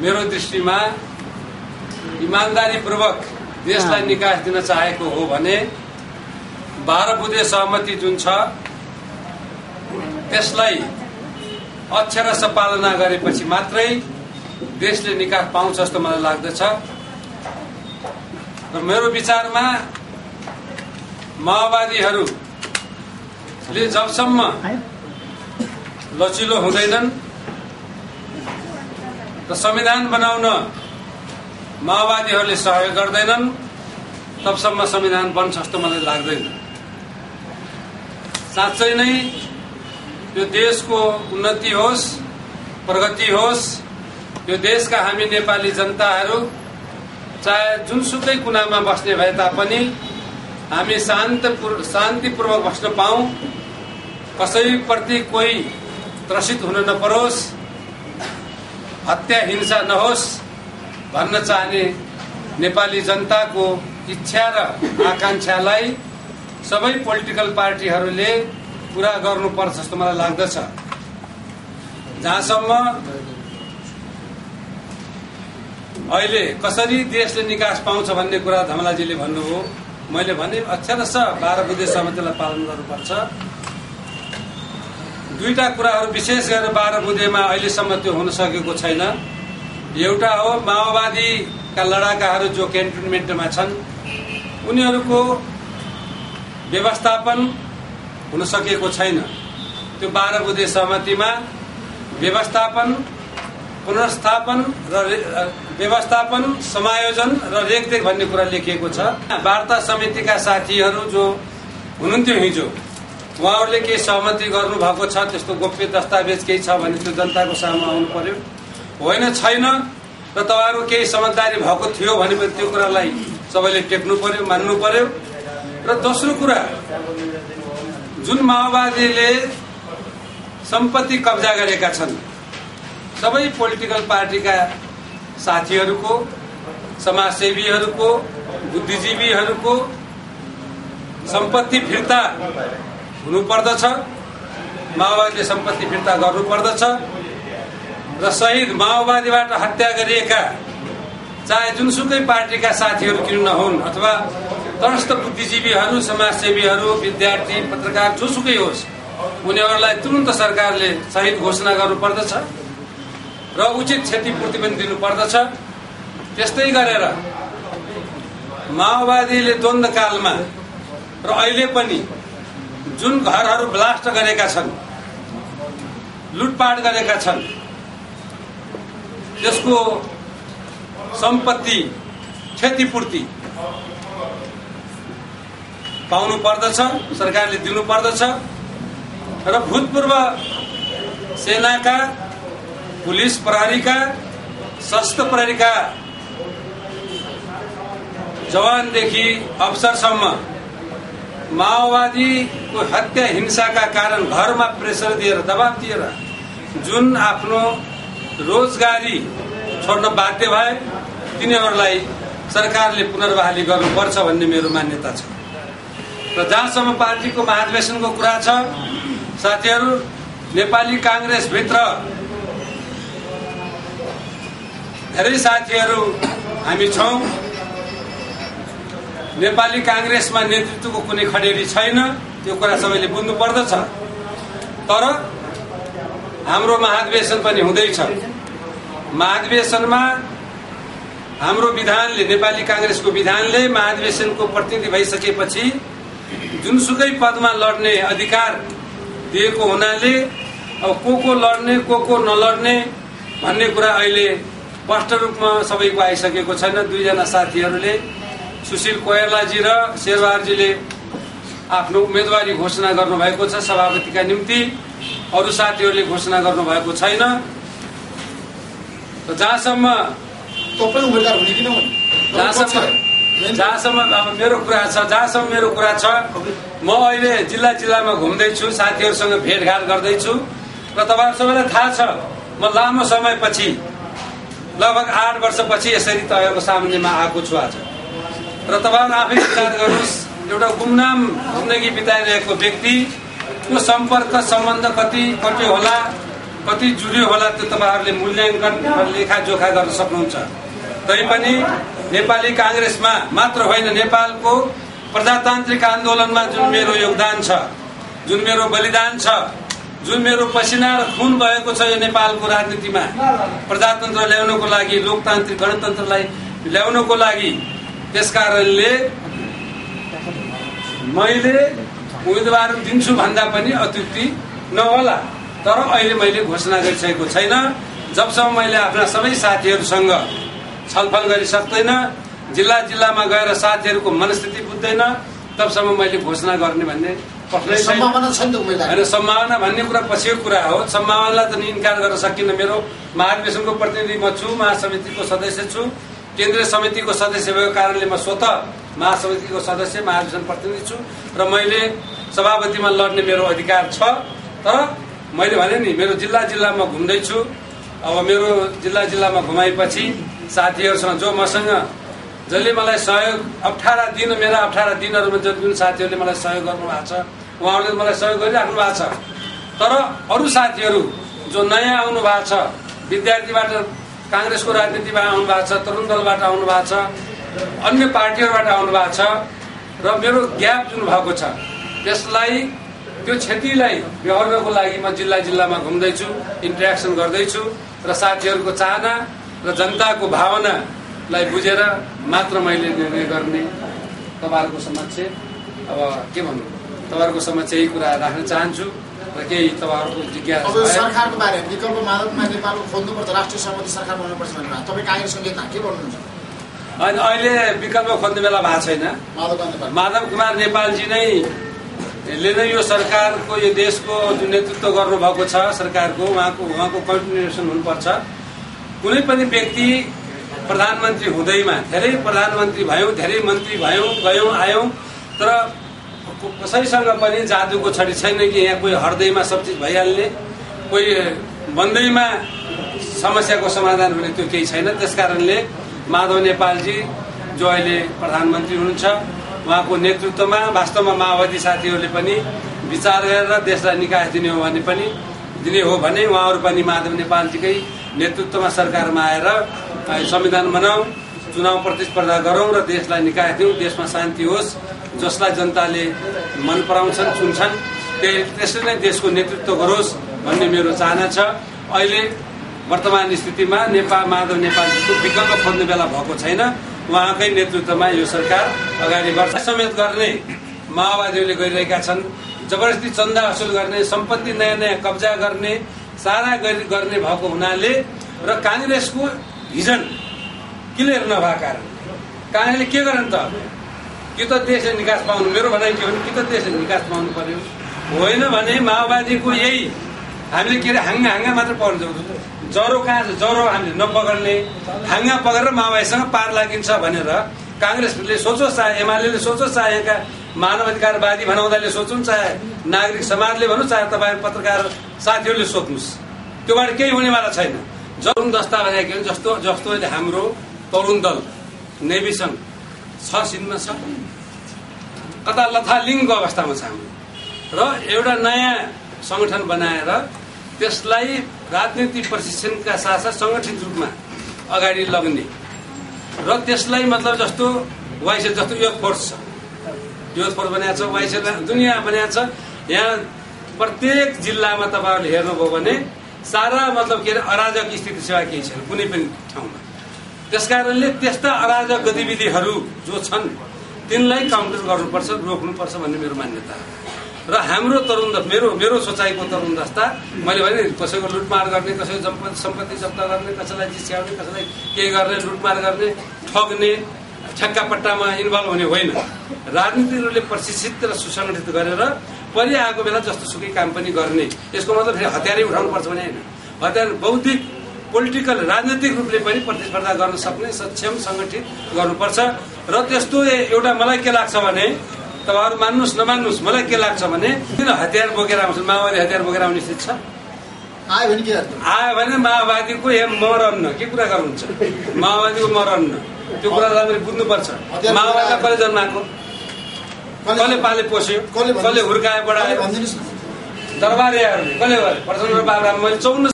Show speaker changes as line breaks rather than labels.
मेरो दृष्टिमा इमानदारीपूर्वक देशलाई निकास दिन चाहेको हो भने 12 बुँदे सहमति जुन छ त्यसलाई अक्षरश पालना गरेपछि मात्रै देशले निकास पाउँछ जस्तो मलाई लाग्दछ। र मेरो विचारमा माओवादीहरूले जबसम्म लचिलो हुँदैनन् र संविधान बनाउन माओवादीहरूले सहयोग गर्दैनन् तबसम्म संविधान बन्छ जस्तो मलाई लाग्दैन। साँच्चै नै यो देशको उन्नति होस्, प्रगति होस्, यो देशका हामी नेपाली जनताहरू चाहे जुनसुकै कुनामा बस्ने भए तापनि हामी शान्तिपूर्वक बस्न पाऊँ, कसैप्रति कोही त्रसित हुन नपरोस्, हत्या हिंसा नहोस् भन्न चाहने नेपाली जनताको इच्छा र आकांक्षालाई सबै पोलिटिकल पार्टीहरूले पूरा गर्नुपर्छ जस्तो मलाई लाग्दछ। जहाँसम्म अहिले कसरी देशले निकास पाउँछ भन्ने कुरा धमलाजीले भन्नुभयो, मैले भने अक्षरश 12 बुँदे सहमतिलाई पालन गर्नुपर्छ। दुईटा कुराहरू विशेष गरेर 12 बुँदेमा अहिलेसम्म त्यो हुन सकेको छैन। एउटा हो माओवादीका लडाकाहरू जो क्यान्टोनमेन्टमा छन् उनीहरूको व्यवस्थापन हुन सकेको छैन। त्यो 12 बुँदे सहमतिमा व्यवस्थापन, पुनर्स्थापन र व्यवस्थापन, समायोजन र रेखदेख भन्ने कुरा लेखिएको छ। वार्ता समितिका साथीहरू जो हुनुहुन्थ्यो हिजो, उहाँहरूले केही सहमति गर्नुभएको छ, त्यस्तो गोप्य दस्तावेज केही छ भने त्यो जनताको सामु आउनु पर्यो। होइन छैन र तपाईँहरू केही समझदारी भएको थियो भने त्यो कुरालाई सबैले टेक्नु पर्यो, मान्नु पर्यो। र दोस्रो कुरा, जुन माओवादीले सम्पत्ति कब्जा गरेका छन्, सबै पोलिटिकल पार्टीका साथीहरूको, समाजसेवीहरूको, बुद्धिजीवीहरूको सम्पत्ति फिर्ता हुनुपर्दछ, माओवादीले सम्पत्ति फिर्ता गर्नुपर्दछ र शहीद माओवादीबाट हत्या गरिएका चाहे जुनसुकै पार्टीका साथीहरू किन नहुन् अथवा तटस्थ बुद्धिजीवीहरू, समाजसेवीहरू, विद्यार्थी, पत्रकार जोसुकै होस्, उनीहरूलाई तुरन्त सरकारले शहीद घोषणा गर्नुपर्दछ र उचित क्षतिपूर्ति पनि दिनुपर्दछ। त्यस्तै गरेर माओवादीले द्वन्द्वकालमा र अहिले पनि जुन घरहरू ब्लास्ट गरेका छन्, लुटपाट गरेका छन्, त्यसको सम्पत्ति क्षतिपूर्ति पाउनु पर्दछ, सरकारले दिनु पर्दछ र भूतपूर्व सेनाका, पुलिस प्रहरीका, सशस्त्र प्रहरीका जवानदेखि अफसरसम्म माओवादीको हत्या हिंसाका कारण घरमा प्रेसर दिएर, दबाब दिएर जुन आफ्नो रोजगारी छोड्न बाध्य भए, तिनीहरूलाई सरकारले पुनर्बहाली गर्नुपर्छ भन्ने मेरो मान्यता छ। र जहाँसम्म पार्टीको महाधिवेशनको कुरा छ, साथीहरू, नेपाली कांग्रेसभित्र धेरै साथीहरू हामी छौं। नेपाली कांग्रेसमा नेतृत्वको कुनै खडेरी छैन, त्यो कुरा सबैले बुझ्नु पर्दछ। तर हाम्रो महाधिवेशन पनि हुँदैछ। महाधिवेशनमा हाम्रो विधानले, नेपाली कांग्रेसको विधानले महाधिवेशनको प्रतिनिधि भइसकेपछि जुनसुकै पदमा लड्ने अधिकार दिएको हुनाले अब को लड्ने, को नलड्ने भन्ने कुरा अहिले स्पष्ट रूपमा सबैको आइसकेको छैन। दुईजना साथीहरूले, सुशील कोइरालाजी र शेरबहादुरजीले आफ्नो उम्मेदवारी घोषणा गर्नुभएको छ सभापतिका निम्ति, अरू साथीहरूले घोषणा गर्नुभएको छैन। जहाँसम्म अब मेरो कुरा छ, म अहिले जिल्लामा घुम्दैछु, साथीहरूसँग भेटघाट गर्दैछु र तपाईहरु सबैलाई थाहा छ म लामो समयपछि, लगभग 8 वर्षपछि यसरी तपाईहरुको सामनेमा आएको छु आज। र तपाईहरु आफै विचार गर्नुस्, एउटा गुमनाम जिन्दगी बिताइरहेको व्यक्तिको सम्पर्क सम्बन्ध कति होला, कति जुर्यो होला त्यो तपाईहरुले मूल्याङ्कन लेखाजोखा गर्न सक्नुहुन्छ। तैपनि नेपाली कांग्रेसमा मात्र होइन, नेपालको प्रजातान्त्रिक आन्दोलनमा जुन मेरो योगदान छ, जुन मेरो बलिदान छ, जुन मेरो पसिना र खुन भएको छ यो नेपालको राजनीतिमा प्रजातन्त्र ल्याउनको लागि, लोकतान्त्रिक गणतन्त्रलाई ल्याउनको लागि, त्यसकारणले मैले उम्मेदवार दिन्छु भन्दा पनि अत्युक्ति नहोला। तर अहिले मैले घोषणा गरिसकेको छैन। जबसम्म मैले आफ्ना सबै साथीहरूसँग छलफल गरिसक्दैन, जिल्ला जिल्लामा गएर साथीहरूको मनस्थिति बुझ्दैन, तबसम्म मैले घोषणा गर्ने भन्ने
सम्भावना छैन।
होइन, सम्भावना भन्ने कुरा पछिको कुरा हो। सम्भावनालाई त इन्कार गर्न सकिन्न। मेरो महाधिवेशनको प्रतिनिधि म छु, महासमितिको सदस्य छु, केन्द्रीय समितिको सदस्य भएको कारणले म स्वतः महासमितिको सदस्य, महाधिवेशन प्रतिनिधि छु र मैले सभापतिमा लड्ने मेरो अधिकार छ। तर मैले भने नि, मेरो जिल्ला जिल्लामा घुम्दैछु। अब मेरो जिल्ला जिल्लामा घुमाएपछि साथीहरूसँग जो मसँग जसले मलाई सहयोग 18 दिन, मेरा 18 दिनहरूमा जुन साथीहरूले मलाई सहयोग गर्नुभएको छ, उहाँहरूले मलाई सहयोग गरिराख्नु भएको छ। तर अरू साथीहरू जो नयाँ आउनु भएको छ, विद्यार्थीबाट कांग्रेसको राजनीतिमा आउनु भएको छ, तरुण दलबाट आउनु भएको छ, अन्य पार्टीहरूबाट आउनु भएको छ र मेरो ग्याप जुन भएको छ त्यसलाई, त्यो क्षतिलाई बेहोर्नको लागि म जिल्ला जिल्लामा घुम्दैछु, इन्टरेक्सन गर्दैछु र साथीहरूको चाहना र जनताको भावनालाई बुझेर मात्र मैले निर्णय गर्ने तपाईहरुको समक्ष अब के भन्नु, तपाईहरुको समक्ष यही कुरा राख्न चाहन्छु र केही तपाईहरुको जिज्ञासा
अब सरकारको बारे विकल्प माधवमा नेपालको खोज्नुपर्छ, राष्ट्रिय सहमति सरकार बनाउनुपर्छ भनेर तपाई कांग्रेसको नेता के भन्नुहुन्छ?
अनि अहिले विकल्प खोज्ने बेला भएको छैन। माधव कुमार नेपालजी नै नै यो सरकारको, यो देशको जुन नेतृत्व गर्नुभएको छ सरकारको, उहाँको कन्टिन्युएसन हुनुपर्छ। कुनै पनि व्यक्ति प्रधानमन्त्री हुँदैमा धेरै प्रधानमन्त्री भयौं, धेरै मन्त्री भयौं, गयौं आयौं, तर कसैसँग पनि जादुको छडी छैन कि यहाँ कोही हर्दैमा सब चिज भइहाल्ने, कोही बन्दैमा समस्याको समाधान हुने, त्यो केही छैन। त्यसकारणले माधव नेपालजी जो अहिले प्रधानमन्त्री हुनुहुन्छ, उहाँको नेतृत्वमा वास्तवमा माओवादी साथीहरूले पनि विचार गरेर देशलाई निकास दिने हो भने उहाँहरू पनि माधव नेपालजीकै नेतृत्वमा सरकारमा आएर संविधान बनाऊ, चुनाव प्रतिस्पर्धा गरौं र देशलाई निकास दिउँ, देशमा शान्ति होस्, जसलाई जनताले मन पराउँछन्, चुन्छन्, त्यसले नै देशको नेतृत्व गरोस् भन्ने मेरो चाहना छ। अहिले वर्तमान स्थितिमा माधव नेपालजीको विकल्प खोज्ने बेला भएको छैन। उहाँकै नेतृत्वमा यो सरकार अगाडि बढ्छ। समेत गर्ने माओवादीहरूले गरिरहेका छन्, जबरजस्ती चन्दा असुल गर्ने, सम्पत्ति नयाँ नयाँ कब्जा गर्ने, सारा गर्ने भएको हुनाले र कांग्रेसको भिजन क्लियर नभएको कारण कांग्रेसले के गर्ने त? कि त देशले निकास पाउनु, मेरो भनाइ के हो कि त देशले निकास पाउनु पर्यो, होइन भने माओवादीको यही हामीले के अरे हाँगा मात्र पर्न जाउँछ। जरो कहाँ छ, जरो हामीले नपकड्ने, हाँगा पकडेर माओवादीसँग पार लागिन्छ भनेर कांग्रेसले सोचोस्, चाहे एमाले सोचोस्, चाहे यहाँका मानवाधिकारवादी भनाउँदाले सोचुन्, चाहे नागरिक समाजले भन्नु, चाहे तपाईँ पत्रकार साथीहरूले सोध्नुहोस्, त्योबाट केही हुनेवाला छैन। तरुण दस्ता भनेको जस्तो अहिले हाम्रो तरुण दल नेविसङ छ, सिनमा छ, कता लथालिङ्गको अवस्थामा छ हाम्रो, र एउटा नयाँ संगठन बनाएर त्यसलाई राजनीतिक प्रशिक्षणका साथसाथ संगठित रूपमा अगाडि लग्ने र त्यसलाई मतलब जस्तो वाइसेल जस्तो युथ फोर्स छ, युथ फोर्स बनाएको छ, वाइसेल दुनियाँ बनाएको छ। यहाँ प्रत्येक जिल्लामा तपाईहरुले हेर्नुभयो भने सारा मतलब के अरे अराजक स्थिति सेवा केही छैन कुनै पनि ठाउँमा। त्यसकारणले त्यस्ता अराजक गतिविधिहरू जो छन् तिनलाई काउन्टर गर्नुपर्छ, रोक्नुपर्छ भन्ने मेरो मान्यता हो। र हाम्रो तरुण मेरो सोचाइको तरुण दस्ता, मैले भने कसैको लुटमार गर्ने, कसैको सम्पत्ति जफ्त गर्ने, कसैलाई जिस्क्याउने, कसैलाई केही गर्ने, लुटमार गर्ने, ठग्ने, ठेक्कापट्टामा इन्भल्भ हुने होइन। राजनीतिहरूले प्रशिक्षित र सुसंगठित गरेर परिआएको बेला जस्तो सुकै काम पनि गर्ने। यसको मतलब फेरि हतियारै उठाउनुपर्छ भने होइन, हतियार बौद्धिक, पोलिटिकल, राजनीतिक रूपले पनि प्रतिस्पर्धा गर्न सक्ने सक्षम संगठित गर्नुपर्छ। र त्यस्तो एउटा मलाई के लाग्छ भने, तपाईहरु मान्नुस् नमान्नुस्, मलाई के लाग्छ भने किन हतियार बोकेर आउँछन्, माओवादी हतियार बोकेर आउने स्थिति छ। आयो भने माओवादीको मरन्न, के कुरा गर्नुहुन्छ, माओवादीको मरन्न, त्यो कुरा राम्ररी बुझ्नुपर्छ। माओवादीमा कसले जन्माएको, कसले पाले पोस्यो, कसले हुर्काए बढायो, दरबारियाहरूले कसले गरे, प्रचण्ड बाबुराम मैले 54